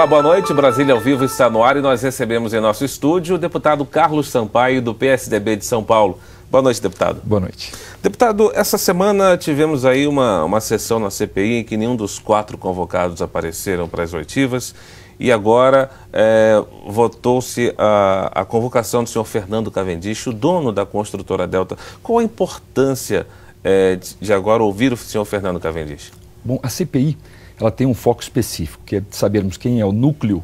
Olá, boa noite. Brasília ao Vivo está no ar e nós recebemos em nosso estúdio o deputado Carlos Sampaio, do PSDB de São Paulo. Boa noite, deputado. Boa noite. Deputado, essa semana tivemos aí uma sessão na CPI em que nenhum dos 4 convocados apareceram para as oitivas e agora votou-se a convocação do senhor Fernando Cavendish, o dono da construtora Delta. Qual a importância de agora ouvir o senhor Fernando Cavendish? Bom, a CPI ela tem um foco específico, que é sabermos quem é o núcleo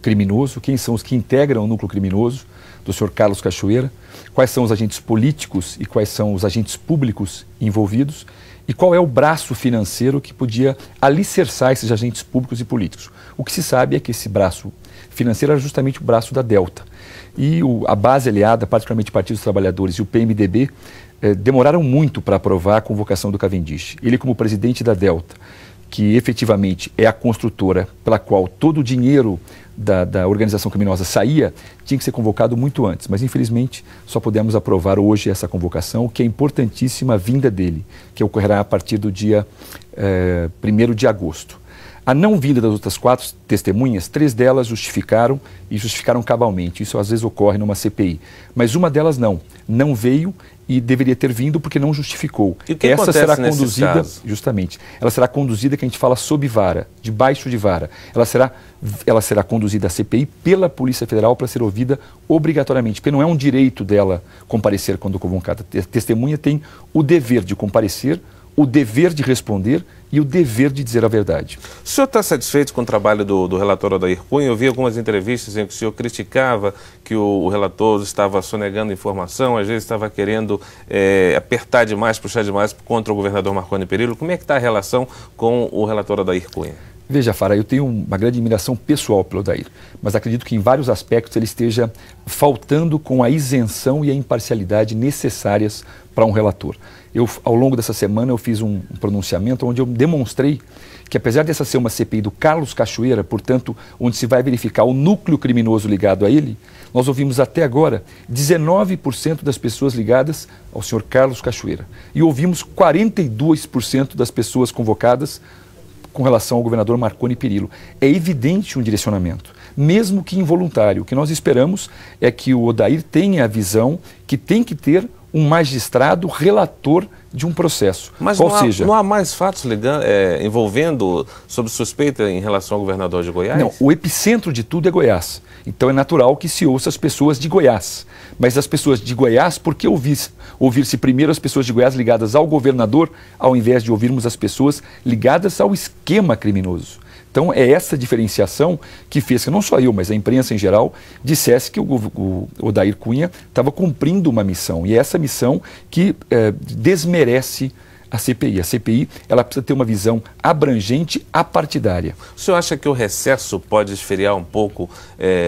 criminoso, quem são os que integram o núcleo criminoso do senhor Carlos Cachoeira, quais são os agentes políticos e quais são os agentes públicos envolvidos e qual é o braço financeiro que podia alicerçar esses agentes públicos e políticos. O que se sabe é que esse braço financeiro era justamente o braço da Delta. E a base aliada, particularmente o Partido dos Trabalhadores e o PMDB, demoraram muito para aprovar a convocação do Cavendish. Ele, como presidente da Delta, que efetivamente é a construtora pela qual todo o dinheiro da organização criminosa saía, tinha que ser convocado muito antes. Mas, infelizmente, só pudemos aprovar hoje essa convocação, que é importantíssima a vinda dele, que ocorrerá a partir do dia 1º de agosto. A não vinda das outras 4 testemunhas, 3 delas justificaram e justificaram cabalmente. Isso às vezes ocorre numa CPI. Mas uma delas não veio e deveria ter vindo porque não justificou. E o que essa será acontece conduzida, caso? justamente, ela será conduzida, que a gente fala sob vara, debaixo de vara. Ela será conduzida à CPI pela Polícia Federal para ser ouvida obrigatoriamente, porque não é um direito dela comparecer quando convocada. A testemunha tem o dever de comparecer, o dever de responder e o dever de dizer a verdade. O senhor está satisfeito com o trabalho do relator Odair Cunha? Eu vi algumas entrevistas em que o senhor criticava que o relator estava sonegando informação, às vezes estava querendo apertar demais, puxar demais contra o governador Marconi Perillo. Como é que está a relação com o relator Odair Cunha? Veja, Fara, eu tenho uma grande admiração pessoal pelo Odair, mas acredito que em vários aspectos ele esteja faltando com a isenção e a imparcialidade necessárias para um relator. Ao longo dessa semana, eu fiz um pronunciamento onde eu demonstrei que, apesar dessa ser uma CPI do Carlos Cachoeira, portanto, onde se vai verificar o núcleo criminoso ligado a ele, nós ouvimos até agora 19% das pessoas ligadas ao senhor Carlos Cachoeira. E ouvimos 42% das pessoas convocadas com relação ao governador Marconi Perillo. É evidente um direcionamento, mesmo que involuntário. O que nós esperamos é que o Odair tenha a visão que tem que ter um magistrado relator de um processo. Mas não há mais fatos envolvendo, sob suspeita, em relação ao governador de Goiás? Não, o epicentro de tudo é Goiás. Então é natural que se ouça as pessoas de Goiás. Mas as pessoas de Goiás, por que ouvir-se primeiro as pessoas de Goiás ligadas ao governador, ao invés de ouvirmos as pessoas ligadas ao esquema criminoso? Então é essa diferenciação que fez que não só eu, mas a imprensa em geral, dissesse que o Odair Cunha estava cumprindo uma missão. E é essa missão que desmerece a CPI. A CPI ela precisa ter uma visão abrangente, apartidária. O senhor acha que o recesso pode esfriar um pouco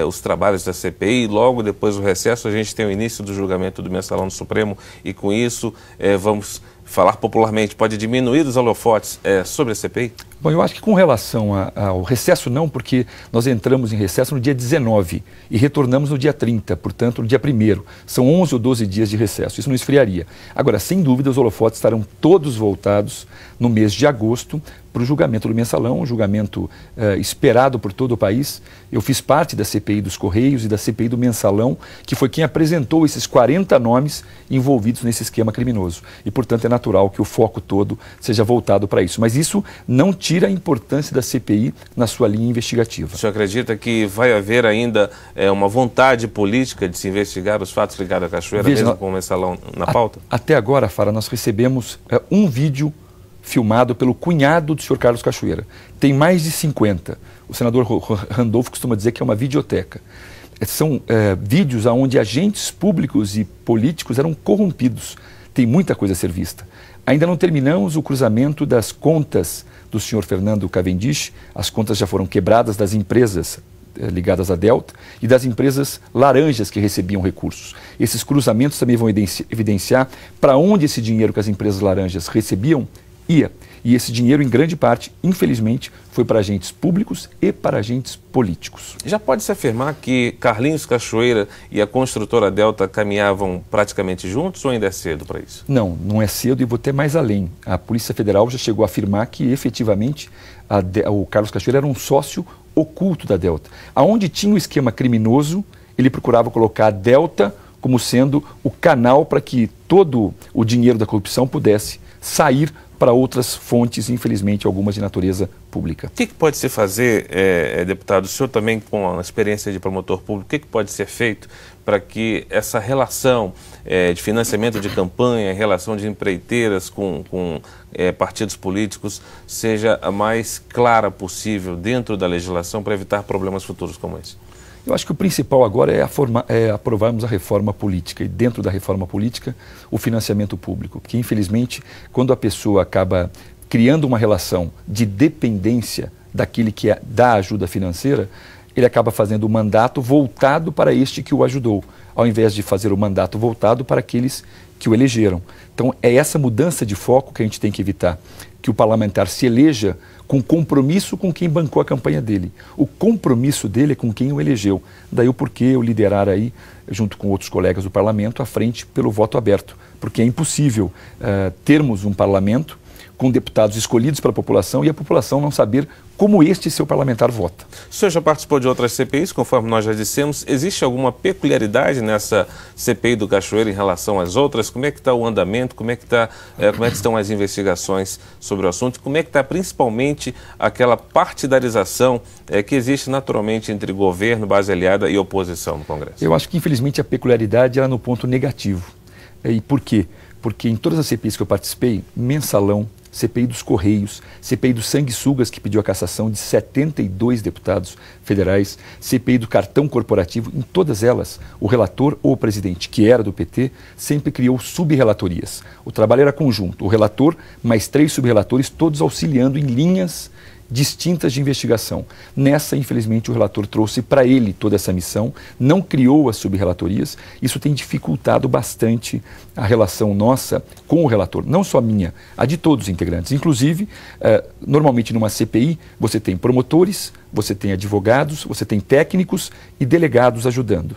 os trabalhos da CPI? Logo depois do recesso a gente tem o início do julgamento do Mensalão do Supremo e com isso vamos falar popularmente, pode diminuir os holofotes sobre a CPI? Bom, eu acho que com relação ao recesso não, porque nós entramos em recesso no dia 19 e retornamos no dia 30, portanto no dia 1º. São 11 ou 12 dias de recesso, isso não esfriaria. Agora, sem dúvida, os holofotes estarão todos voltados no mês de agosto para o julgamento do Mensalão, um julgamento esperado por todo o país. Eu fiz parte da CPI dos Correios e da CPI do Mensalão, que foi quem apresentou esses 40 nomes envolvidos nesse esquema criminoso. E, portanto, é natural que o foco todo seja voltado para isso. Mas isso não tira a importância da CPI na sua linha investigativa. O senhor acredita que vai haver ainda uma vontade política de se investigar os fatos ligados à Cachoeira, mesmo com o Mensalão na pauta? Até agora, Fara, nós recebemos um vídeo filmado pelo cunhado do senhor Carlos Cachoeira. Tem mais de 50. O senador Randolfo costuma dizer que é uma videoteca. São vídeos onde agentes públicos e políticos eram corrompidos. Tem muita coisa a ser vista. Ainda não terminamos o cruzamento das contas do senhor Fernando Cavendish. As contas já foram quebradas das empresas ligadas à Delta e das empresas laranjas que recebiam recursos. Esses cruzamentos também vão evidenciar para onde esse dinheiro que as empresas laranjas recebiam ia. E esse dinheiro, em grande parte, infelizmente, foi para agentes públicos e para agentes políticos. Já pode-se afirmar que Carlinhos Cachoeira e a construtora Delta caminhavam praticamente juntos ou ainda é cedo para isso? Não, não é cedo e vou até mais além. A Polícia Federal já chegou a afirmar que, efetivamente, o Carlos Cachoeira era um sócio oculto da Delta. Aonde tinha o esquema criminoso, ele procurava colocar a Delta como sendo o canal para que todo o dinheiro da corrupção pudesse sair para outras fontes, infelizmente algumas de natureza pública. O que pode se fazer, deputado, o senhor também com a experiência de promotor público, o que pode ser feito para que essa relação de financiamento de campanha, relação de empreiteiras com partidos políticos seja a mais clara possível dentro da legislação para evitar problemas futuros como esse? Eu acho que o principal agora é aprovarmos a reforma política e dentro da reforma política o financiamento público, porque infelizmente quando a pessoa acaba criando uma relação de dependência daquele que dá ajuda financeira, ele acaba fazendo o mandato voltado para este que o ajudou, ao invés de fazer o mandato voltado para aqueles que o elegeram. Então é essa mudança de foco que a gente tem que evitar, que o parlamentar se eleja com compromisso com quem bancou a campanha dele. O compromisso dele é com quem o elegeu. Daí o porquê eu liderar aí, junto com outros colegas do parlamento, à frente pelo voto aberto. Porque é impossível termos um parlamento com deputados escolhidos pela população e a população não saber como este seu parlamentar vota. O senhor já participou de outras CPIs, conforme nós já dissemos. Existe alguma peculiaridade nessa CPI do Cachoeira em relação às outras? Como é que está o andamento? Como é que estão as investigações sobre o assunto? Como é que está principalmente aquela partidarização que existe naturalmente entre governo, base aliada e oposição no Congresso? Eu acho que infelizmente a peculiaridade era no ponto negativo. E por quê? Porque em todas as CPIs que eu participei, mensalão, CPI dos Correios, CPI dos sanguessugas, que pediu a cassação de 72 deputados federais, CPI do cartão corporativo, em todas elas, o relator ou o presidente, que era do PT, sempre criou sub-relatorias. O trabalho era conjunto, o relator mais 3 sub-relatores, todos auxiliando em linhas distintas de investigação. Nessa, infelizmente, o relator trouxe para ele toda essa missão, não criou as sub-relatorias. Isso tem dificultado bastante a relação nossa com o relator, não só a minha, a de todos os integrantes. Inclusive, normalmente numa CPI, você tem promotores, você tem advogados, você tem técnicos e delegados ajudando.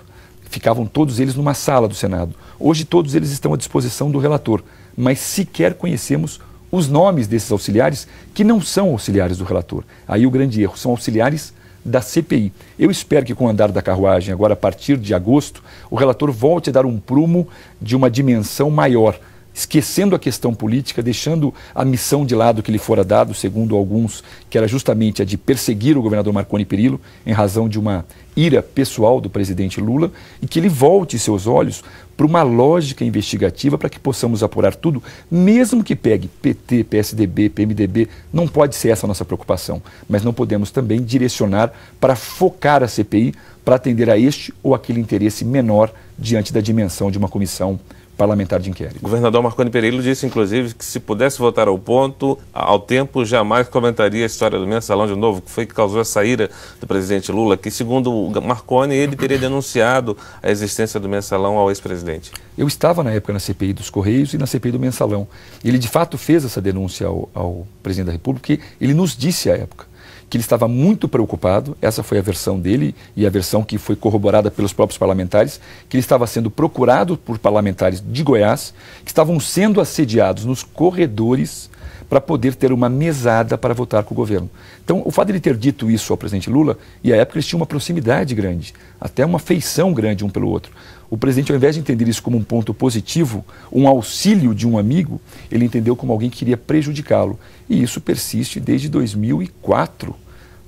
Ficavam todos eles numa sala do Senado. Hoje todos eles estão à disposição do relator, mas sequer conhecemos os nomes desses auxiliares que não são auxiliares do relator. Aí o grande erro, são auxiliares da CPI. Eu espero que com o andar da carruagem, agora a partir de agosto, o relator volte a dar um prumo de uma dimensão maior, esquecendo a questão política, deixando a missão de lado que lhe fora dado, segundo alguns, que era justamente a de perseguir o governador Marconi Perillo, em razão de uma ira pessoal do presidente Lula, e que ele volte seus olhos para uma lógica investigativa para que possamos apurar tudo, mesmo que pegue PT, PSDB, PMDB, não pode ser essa a nossa preocupação, mas não podemos também direcionar para focar a CPI para atender a este ou aquele interesse menor diante da dimensão de uma comissão parlamentar de inquérito. O governador Marconi Perillo disse, inclusive, que se pudesse votar ao tempo, jamais comentaria a história do mensalão de novo, que foi que causou essa ira do presidente Lula, que, segundo o Marconi, ele teria denunciado a existência do mensalão ao ex-presidente. Eu estava, na época, na CPI dos Correios e na CPI do mensalão. Ele, de fato, fez essa denúncia ao presidente da República, porque ele nos disse à época que ele estava muito preocupado, essa foi a versão dele e a versão que foi corroborada pelos próprios parlamentares, que ele estava sendo procurado por parlamentares de Goiás, que estavam sendo assediados nos corredores para poder ter uma mesada para votar com o governo. Então, o fato de ele ter dito isso ao presidente Lula, e à época eles tinham uma proximidade grande, até uma afeição grande um pelo outro. O presidente, ao invés de entender isso como um ponto positivo, um auxílio de um amigo, ele entendeu como alguém que queria prejudicá-lo. E isso persiste desde 2004.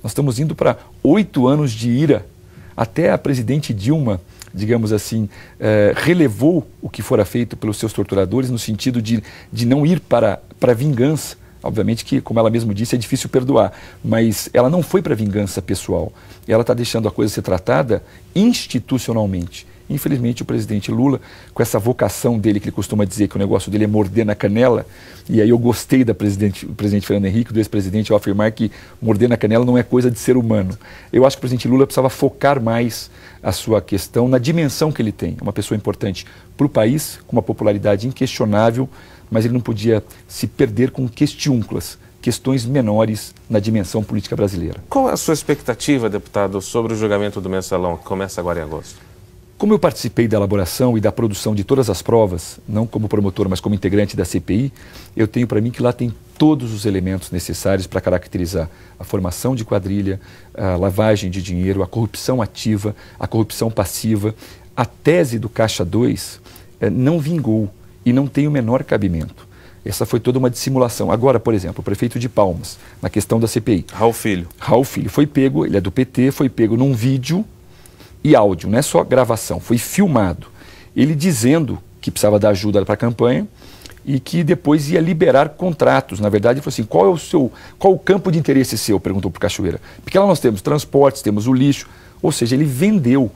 Nós estamos indo para 8 anos de ira. Até a presidente Dilma, digamos assim, relevou o que fora feito pelos seus torturadores no sentido de não ir para a vingança. Obviamente que, como ela mesma disse, é difícil perdoar, mas ela não foi para vingança pessoal. Ela está deixando a coisa ser tratada institucionalmente. Infelizmente, o presidente Lula, com essa vocação dele, que ele costuma dizer que o negócio dele é morder na canela, e aí eu gostei do presidente Fernando Henrique, do ex-presidente, ao afirmar que morder na canela não é coisa de ser humano. Eu acho que o presidente Lula precisava focar mais a sua questão na dimensão que ele tem. Uma pessoa importante para o país, com uma popularidade inquestionável, mas ele não podia se perder com questiúnculas, questões menores na dimensão política brasileira. Qual é a sua expectativa, deputado, sobre o julgamento do mensalão, que começa agora em agosto? Como eu participei da elaboração e da produção de todas as provas, não como promotor, mas como integrante da CPI, eu tenho para mim que lá tem todos os elementos necessários para caracterizar a formação de quadrilha, a lavagem de dinheiro, a corrupção ativa, a corrupção passiva. A tese do Caixa 2 não vingou e não tem o menor cabimento. Essa foi toda uma dissimulação. Agora, por exemplo, o prefeito de Palmas, na questão da CPI. Raul Filho. Raul Filho foi pego, ele é do PT, foi pego num vídeo e áudio, não é só gravação, foi filmado. Ele dizendo que precisava dar ajuda para a campanha e que depois ia liberar contratos. Na verdade, ele falou assim, qual o campo de interesse seu? Perguntou para o Cachoeira. Porque lá nós temos transportes, temos o lixo, ou seja, ele vendeu.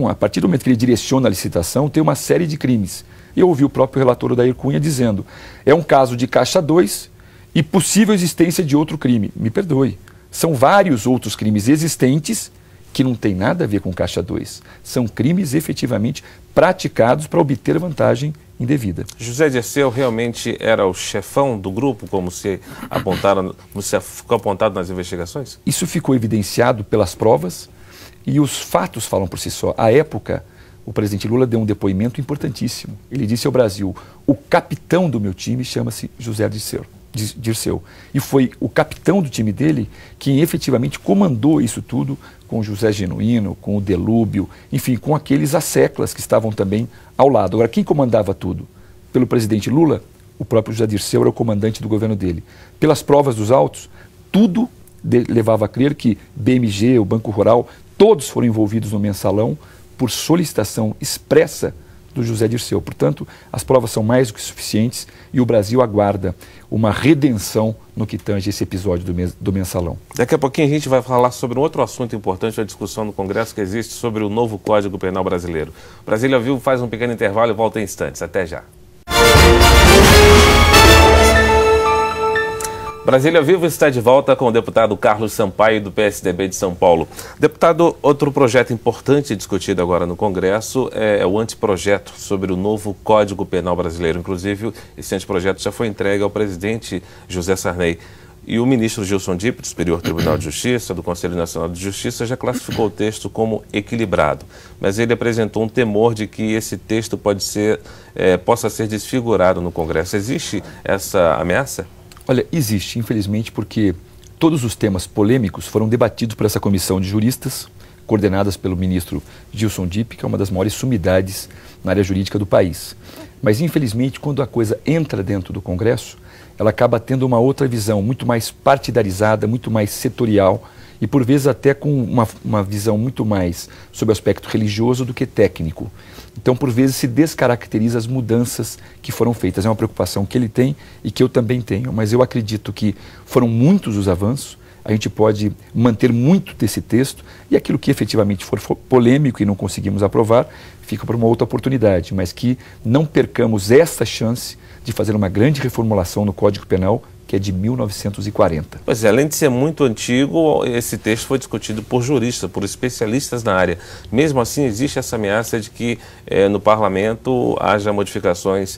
A partir do momento que ele direciona a licitação, tem uma série de crimes. Eu ouvi o próprio relator Odair Cunha dizendo, é um caso de Caixa 2 e possível existência de outro crime. Me perdoe, são vários outros crimes existentes que não tem nada a ver com Caixa 2. São crimes efetivamente praticados para obter vantagem indevida. José Dirceu realmente era o chefão do grupo, como se ficou apontado nas investigações? Isso ficou evidenciado pelas provas e os fatos falam por si só. À época, o presidente Lula deu um depoimento importantíssimo. Ele disse ao Brasil, o capitão do meu time chama-se José Dirceu. E foi o capitão do time dele quem efetivamente comandou isso tudo com o José Genuíno, com o Delúbio, enfim, com aqueles asseclas que estavam também ao lado. Agora, quem comandava tudo? Pelo presidente Lula, o próprio José Dirceu era o comandante do governo dele. Pelas provas dos autos, tudo levava a crer que BMG, o Banco Rural, todos foram envolvidos no mensalão por solicitação expressa do José Dirceu. Portanto, as provas são mais do que suficientes e o Brasil aguarda uma redenção no que tange esse episódio do mensalão. Daqui a pouquinho a gente vai falar sobre um outro assunto importante, a discussão no Congresso que existe sobre o novo Código Penal brasileiro. Brasília ao Vivo faz um pequeno intervalo e volta em instantes. Até já. Brasília ao Vivo está de volta com o deputado Carlos Sampaio, do PSDB de São Paulo. Deputado, outro projeto importante discutido agora no Congresso é o anteprojeto sobre o novo Código Penal brasileiro. Inclusive, esse anteprojeto já foi entregue ao presidente José Sarney. E o ministro Gilson Dipp, do Superior Tribunal de Justiça, do Conselho Nacional de Justiça, já classificou o texto como equilibrado. Mas ele apresentou um temor de que esse texto possa ser desfigurado no Congresso. Existe essa ameaça? Olha, existe, infelizmente, porque todos os temas polêmicos foram debatidos por essa comissão de juristas, coordenadas pelo ministro Gilson Dipp, que é uma das maiores sumidades na área jurídica do país. Mas, infelizmente, quando a coisa entra dentro do Congresso, ela acaba tendo uma outra visão, muito mais partidarizada, muito mais setorial e, por vezes, até com uma visão muito mais sobre o aspecto religioso do que técnico. Então, por vezes, se descaracteriza as mudanças que foram feitas. É uma preocupação que ele tem e que eu também tenho, mas eu acredito que foram muitos os avanços, a gente pode manter muito desse texto e aquilo que efetivamente for polêmico e não conseguimos aprovar, fica para uma outra oportunidade, mas que não percamos essa chance de fazer uma grande reformulação no Código Penal, que é de 1940. Pois é, além de ser muito antigo, esse texto foi discutido por juristas, por especialistas na área. Mesmo assim, existe essa ameaça de que no parlamento haja modificações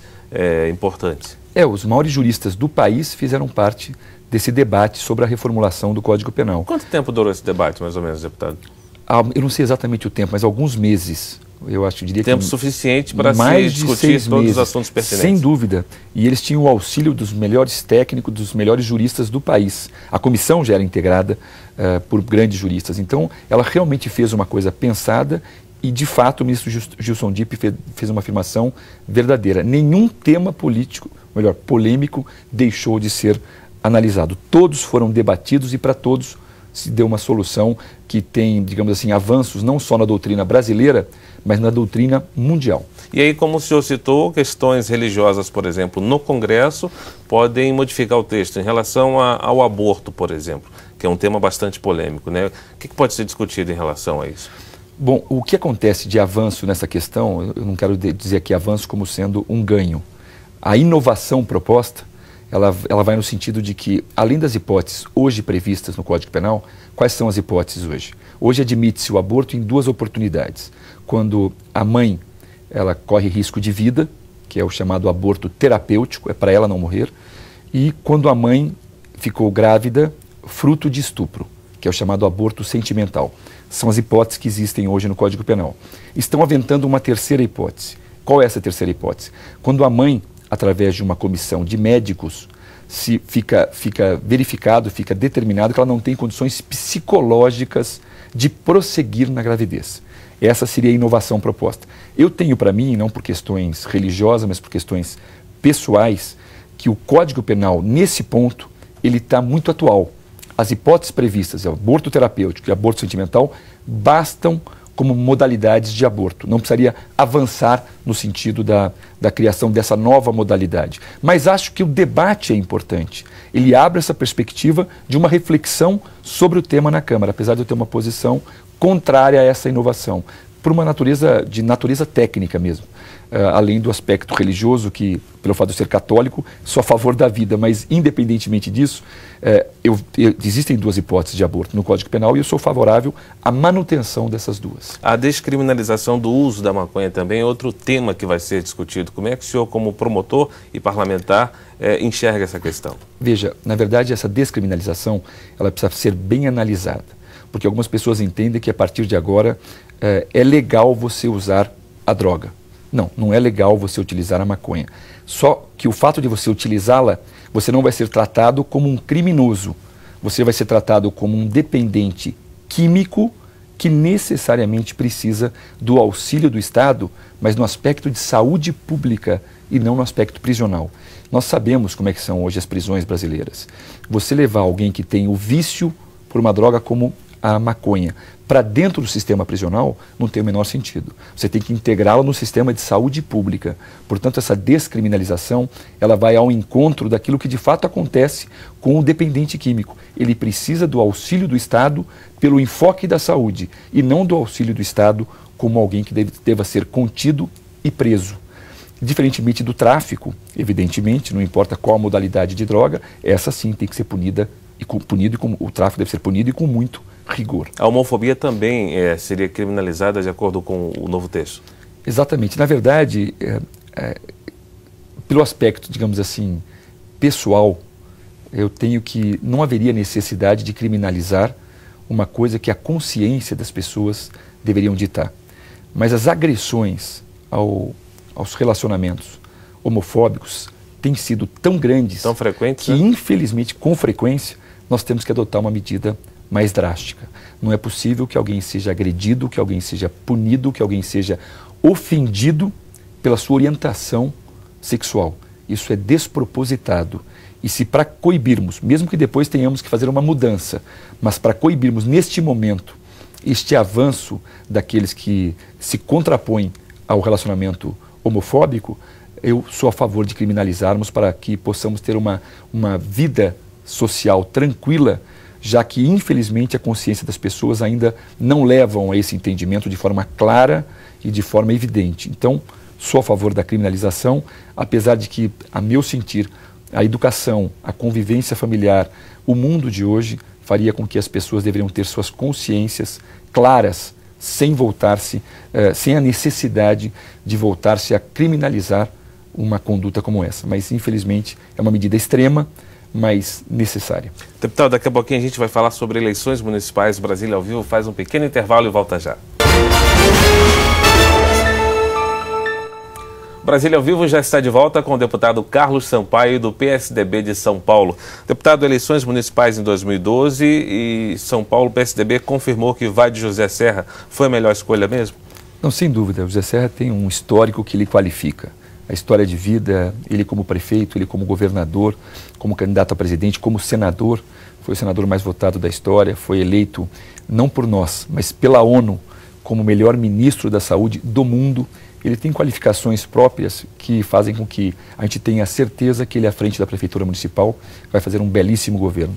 importantes. Os maiores juristas do país fizeram parte desse debate sobre a reformulação do Código Penal. Quanto tempo durou esse debate, mais ou menos, deputado? Eu não sei exatamente o tempo, mas alguns meses. Eu diria tempo que suficiente para se discutir todos os assuntos pertinentes. Sem dúvida. E eles tinham o auxílio dos melhores técnicos, dos melhores juristas do país. A comissão já era integrada por grandes juristas. Então, ela realmente fez uma coisa pensada e, de fato, o ministro Gilson Dipp fez uma afirmação verdadeira. Nenhum tema polêmico, deixou de ser analisado. Todos foram debatidos e para todos se deu uma solução que tem, digamos assim, avanços não só na doutrina brasileira, mas na doutrina mundial. E aí, como o senhor citou, questões religiosas, por exemplo, no Congresso, podem modificar o texto em relação ao aborto, por exemplo, que é um tema bastante polêmico, né? O que pode ser discutido em relação a isso? Bom, o que acontece de avanço nessa questão, eu não quero dizer aqui avanço como sendo um ganho. A inovação proposta, ela vai no sentido de que, além das hipóteses hoje previstas no Código Penal, quais são as hipóteses hoje? Hoje admite-se o aborto em duas oportunidades. Quando a mãe ela corre risco de vida, que é o chamado aborto terapêutico, é para ela não morrer, e quando a mãe ficou grávida, fruto de estupro, que é o chamado aborto sentimental. São as hipóteses que existem hoje no Código Penal. Estão aventando uma terceira hipótese. Qual é essa terceira hipótese? Quando a mãe, através de uma comissão de médicos, se fica verificado, fica determinado que ela não tem condições psicológicas de prosseguir na gravidez. Essa seria a inovação proposta. Eu tenho para mim, não por questões religiosas, mas por questões pessoais, que o Código Penal, nesse ponto, ele está muito atual. As hipóteses previstas, aborto terapêutico e aborto sentimental, bastam como modalidades de aborto. Não precisaria avançar no sentido da criação dessa nova modalidade. Mas acho que o debate é importante. Ele abre essa perspectiva de uma reflexão sobre o tema na Câmara, apesar de eu ter uma posição contrária a essa inovação, por uma natureza técnica mesmo. Além do aspecto religioso, que, pelo fato de eu ser católico, sou a favor da vida, mas independentemente disso, existem duas hipóteses de aborto no Código Penal e eu sou favorável à manutenção dessas duas. A descriminalização do uso da maconha também é outro tema que vai ser discutido. Como é que o senhor, como promotor e parlamentar, enxerga essa questão? Veja, na verdade, essa descriminalização ela precisa ser bem analisada, porque algumas pessoas entendem que a partir de agora é legal você usar a droga. Não, não é legal você utilizar a maconha. Só que o fato de você utilizá-la, você não vai ser tratado como um criminoso. Você vai ser tratado como um dependente químico que necessariamente precisa do auxílio do Estado, mas no aspecto de saúde pública e não no aspecto prisional. Nós sabemos como é que são hoje as prisões brasileiras. Você levar alguém que tem o vício por uma droga como a maconha para dentro do sistema prisional não tem o menor sentido. Você tem que integrá-la no sistema de saúde pública. Portanto, essa descriminalização ela vai ao encontro daquilo que de fato acontece com o dependente químico. Ele precisa do auxílio do Estado pelo enfoque da saúde e não do auxílio do Estado como alguém que deva ser contido e preso. Diferentemente do tráfico, evidentemente, não importa qual a modalidade de droga, essa sim tem que ser punida o tráfico deve ser punido e com muito rigor. A homofobia também seria criminalizada de acordo com o novo texto? Exatamente. Na verdade, pelo aspecto, digamos assim, pessoal, eu tenho que não haveria necessidade de criminalizar uma coisa que a consciência das pessoas deveriam ditar. Mas as agressões aos relacionamentos homofóbicos têm sido tão grandes, tão frequentes, que infelizmente, com frequência, nós temos que adotar uma medida mais drástica. Não é possível que alguém seja agredido, que alguém seja punido, que alguém seja ofendido pela sua orientação sexual. Isso é despropositado. E se para coibirmos, mesmo que depois tenhamos que fazer uma mudança, mas para coibirmos neste momento este avanço daqueles que se contrapõem ao relacionamento homofóbico, eu sou a favor de criminalizarmos para que possamos ter uma vida social tranquila, já que, infelizmente, a consciência das pessoas ainda não levam a esse entendimento de forma clara e de forma evidente. Então, sou a favor da criminalização, apesar de que, a meu sentir, a educação, a convivência familiar, o mundo de hoje faria com que as pessoas deveriam ter suas consciências claras, sem sem a necessidade de voltar-se a criminalizar uma conduta como essa. Mas, infelizmente, é uma medida extrema, mas necessária. Deputado, daqui a pouquinho a gente vai falar sobre eleições municipais. Brasília ao Vivo faz um pequeno intervalo e volta já. Brasília ao Vivo já está de volta com o deputado Carlos Sampaio, do PSDB de São Paulo. Deputado, eleições municipais em 2012 e São Paulo, PSDB confirmou que Wade José Serra foi a melhor escolha mesmo? Não, sem dúvida. O José Serra tem um histórico que lhe qualifica. A história de vida, ele como prefeito, ele como governador, como candidato a presidente, como senador, foi o senador mais votado da história, foi eleito não por nós, mas pela ONU como o melhor ministro da saúde do mundo. Ele tem qualificações próprias que fazem com que a gente tenha a certeza que ele, à frente da Prefeitura Municipal, vai fazer um belíssimo governo.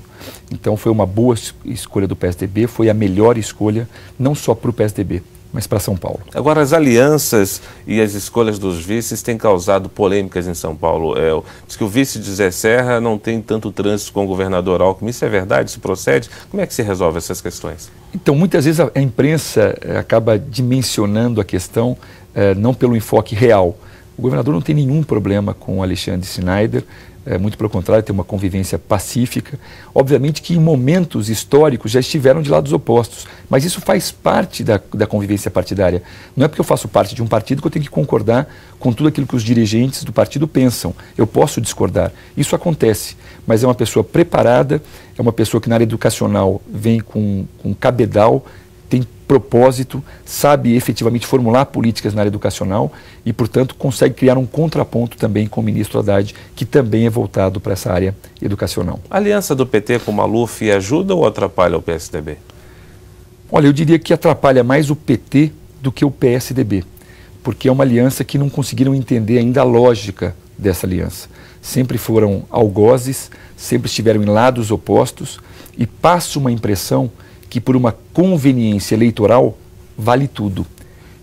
Então foi uma boa escolha do PSDB, foi a melhor escolha, não só para o PSDB, mas para São Paulo. Agora, as alianças e as escolhas dos vices têm causado polêmicas em São Paulo. Diz que o vice de José Serra não tem tanto trânsito com o governador Alckmin. Isso é verdade? Isso procede? Como é que se resolve essas questões? Então, muitas vezes a imprensa acaba dimensionando a questão não pelo enfoque real. O governador não tem nenhum problema com o Alexandre Schneider, muito pelo contrário, tem uma convivência pacífica. Obviamente que em momentos históricos já estiveram de lados opostos, mas isso faz parte da convivência partidária. Não é porque eu faço parte de um partido que eu tenho que concordar com tudo aquilo que os dirigentes do partido pensam. Eu posso discordar. Isso acontece, mas é uma pessoa preparada, é uma pessoa que na área educacional vem com cabedal, tem propósito, sabe efetivamente formular políticas na área educacional e, portanto, consegue criar um contraponto também com o ministro Haddad, que também é voltado para essa área educacional. A aliança do PT com o Maluf ajuda ou atrapalha o PSDB? Olha, eu diria que atrapalha mais o PT do que o PSDB, porque é uma aliança que não conseguiram entender ainda a lógica dessa aliança. Sempre foram algozes, sempre estiveram em lados opostos e passa uma impressão que por uma conveniência eleitoral vale tudo.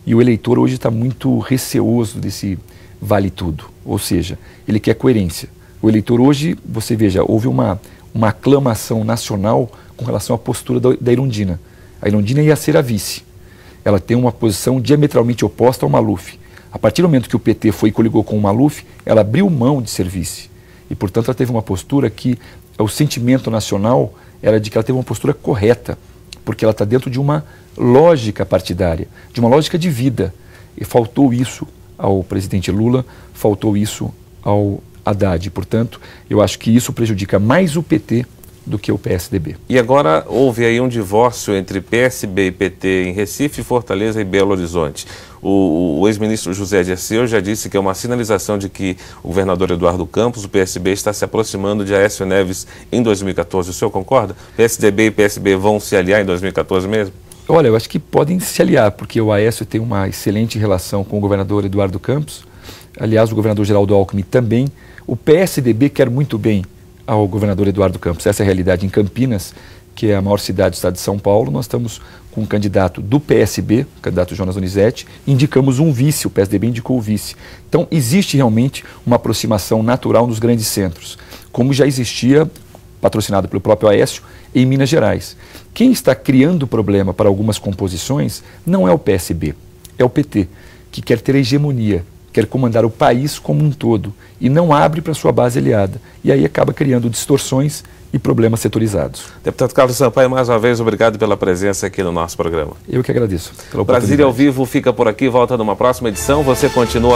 E o eleitor hoje está muito receoso desse vale tudo, ou seja, ele quer coerência. O eleitor hoje, você veja, houve uma aclamação nacional com relação à postura da Erundina. A Erundina ia ser a vice. Ela tem uma posição diametralmente oposta ao Maluf. A partir do momento que o PT foi e coligou com o Maluf, ela abriu mão de ser vice. E, portanto, ela teve uma postura que o sentimento nacional era de que ela teve uma postura correta, porque ela está dentro de uma lógica partidária, de uma lógica de vida. E faltou isso ao presidente Lula, faltou isso ao Haddad. Portanto, eu acho que isso prejudica mais o PT do que o PSDB. E agora houve aí um divórcio entre PSB e PT em Recife, Fortaleza e Belo Horizonte. O ex-ministro José Dirceu já disse que é uma sinalização de que o governador Eduardo Campos, o PSB, está se aproximando de Aécio Neves em 2014. O senhor concorda? PSDB e PSB vão se aliar em 2014 mesmo? Olha, eu acho que podem se aliar, porque o Aécio tem uma excelente relação com o governador Eduardo Campos. Aliás, o governador Geraldo Alckmin também. O PSDB quer muito bem ao governador Eduardo Campos. Essa é a realidade. Em Campinas, que é a maior cidade do estado de São Paulo, nós estamos com um candidato do PSB, o candidato Jonas Donizete, indicamos um vice, o PSDB indicou o vice. Então, existe realmente uma aproximação natural nos grandes centros, como já existia, patrocinado pelo próprio Aécio, em Minas Gerais. Quem está criando problema para algumas composições não é o PSB, é o PT, que quer ter a hegemonia, quer comandar o país como um todo e não abre para sua base aliada. E aí acaba criando distorções e problemas setorizados. Deputado Carlos Sampaio, mais uma vez, obrigado pela presença aqui no nosso programa. Eu que agradeço. Brasília ao Vivo fica por aqui, volta numa próxima edição. Você continua